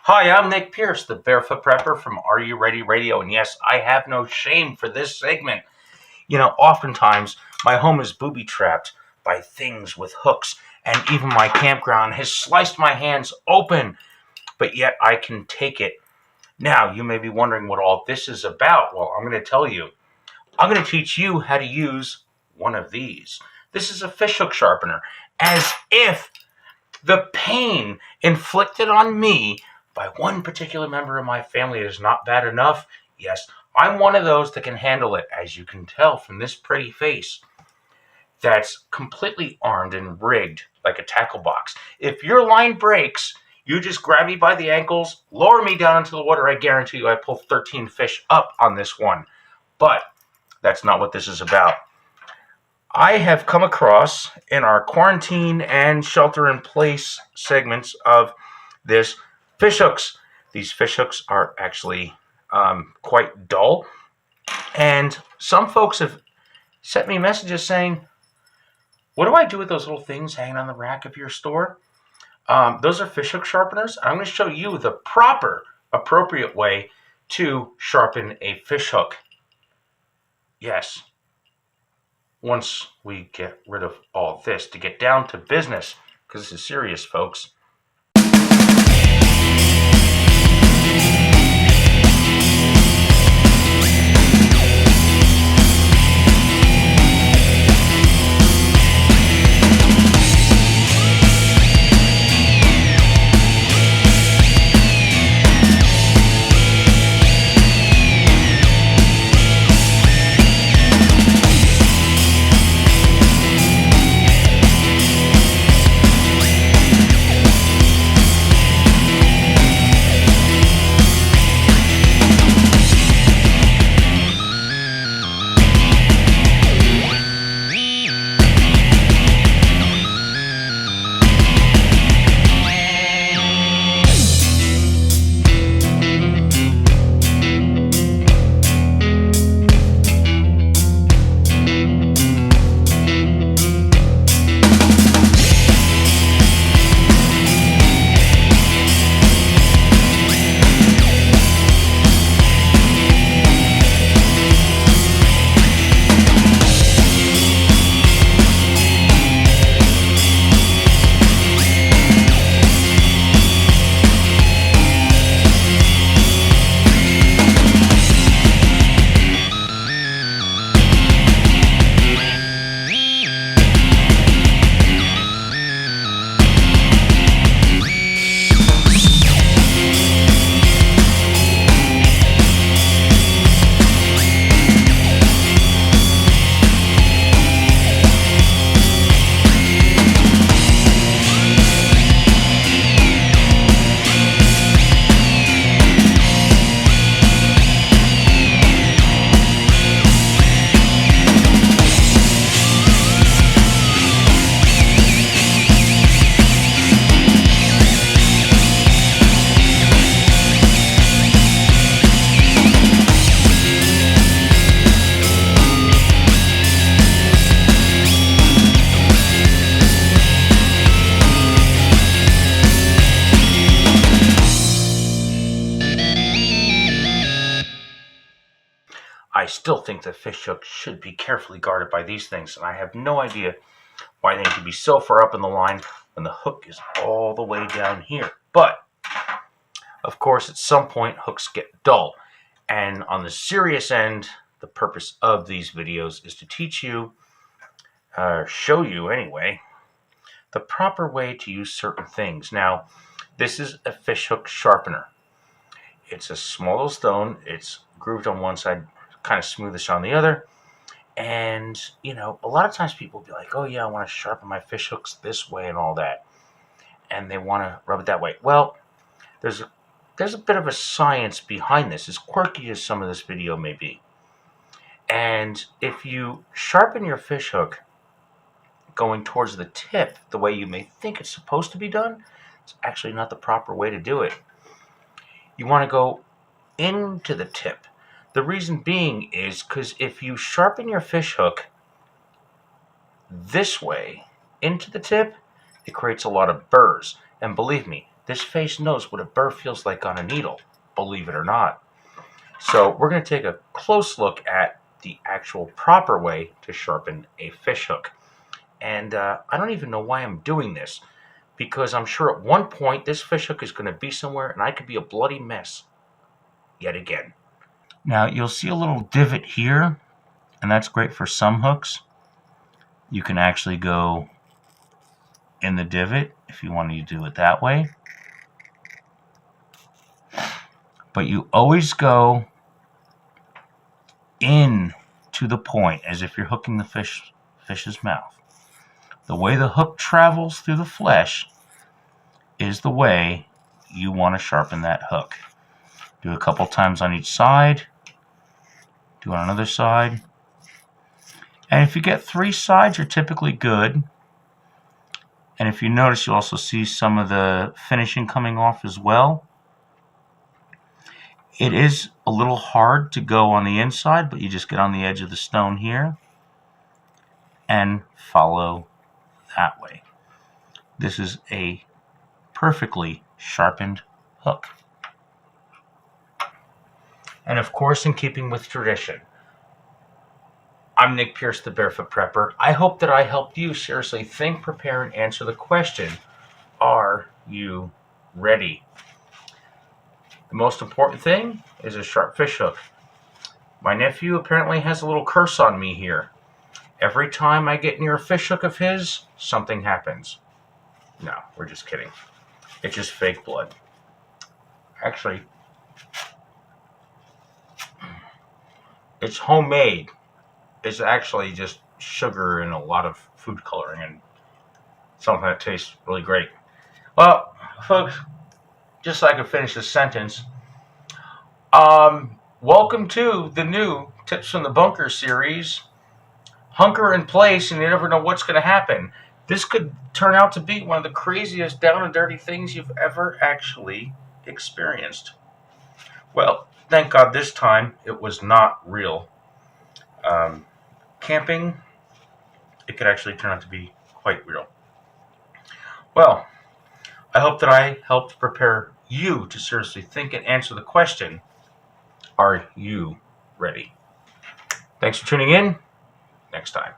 Hi, I'm Nick Pierce, the Barefoot Prepper from Are You Ready Radio, and yes, I have no shame for this segment. You know, oftentimes my home is booby-trapped by things with hooks, and even my campground has sliced my hands open, but yet I can take it. Now, you may be wondering what all this is about. Well, I'm going to tell you. I'm going to teach you how to use one of these. This is a fishhook sharpener, as if the pain inflicted on me by one particular member of my family is not bad enough. Yes, I'm one of those that can handle it, as you can tell from this pretty face that's completely armed and rigged like a tackle box. If your line breaks, you just grab me by the ankles, lower me down into the water. I guarantee you I pull 13 fish up on this one. But that's not what this is about. I have come across in our quarantine and shelter-in-place segments of this fish hooks. These fish hooks are actually quite dull, and some folks have sent me messages saying, what do I do with those little things hanging on the rack of your store? Those are fish hook sharpeners. I'm going to show you the proper, appropriate way to sharpen a fish hook. Yes. Once we get rid of all this, to get down to business, because this is serious, folks. I still think that fish hooks should be carefully guarded by these things, and I have no idea why they need to be so far up in the line when the hook is all the way down here. But, of course, at some point, hooks get dull. And on the serious end, the purpose of these videos is to teach you, show you anyway, the proper way to use certain things. Now, this is a fish hook sharpener. It's a small little stone. It's grooved on one side, kind of smoothish on the other. And, you know, a lot of times people will be like, oh yeah, I want to sharpen my fish hooks this way and all that. And they want to rub it that way. Well, there's a bit of a science behind this, as quirky as some of this video may be. And if you sharpen your fish hook going towards the tip the way you may think it's supposed to be done, it's actually not the proper way to do it. You want to go into the tip. The reason being is because if you sharpen your fish hook this way into the tip, it creates a lot of burrs. And believe me, this face knows what a burr feels like on a needle, believe it or not. So we're going to take a close look at the actual proper way to sharpen a fish hook. And I don't even know why I'm doing this, because I'm sure at one point this fish hook is going to be somewhere and I could be a bloody mess yet again. Now you'll see a little divot here, and that's great for some hooks. You can actually go in the divot if you want to do it that way. But you always go in to the point as if you're hooking the fish's mouth. The way the hook travels through the flesh is the way you want to sharpen that hook. Do a couple times on each side. Do on another side. And if you get 3 sides, you're typically good. And if you notice, you'll also see some of the finishing coming off as well. It is a little hard to go on the inside, but you just get on the edge of the stone here and follow that way. This is a perfectly sharpened hook. And of course, in keeping with tradition, I'm Nick Pierce, the Barefoot Prepper. I hope that I helped you seriously think, prepare, and answer the question, are you ready? The most important thing is a sharp fish hook. My nephew apparently has a little curse on me here. Every time I get near a fish hook of his, something happens. No, we're just kidding. It's just fake blood. Actually, it's homemade. It's actually just sugar and a lot of food coloring and something that tastes really great. Well, folks, just so I can finish this sentence, welcome to the new Tips from the Bunker series. Hunker in place and you never know what's going to happen. This could turn out to be one of the craziest down and dirty things you've ever actually experienced. Well, thank God this time it was not real. Camping, it could actually turn out to be quite real. Well, I hope that I helped prepare you to seriously think and answer the question, are you ready? Thanks for tuning in. Next time.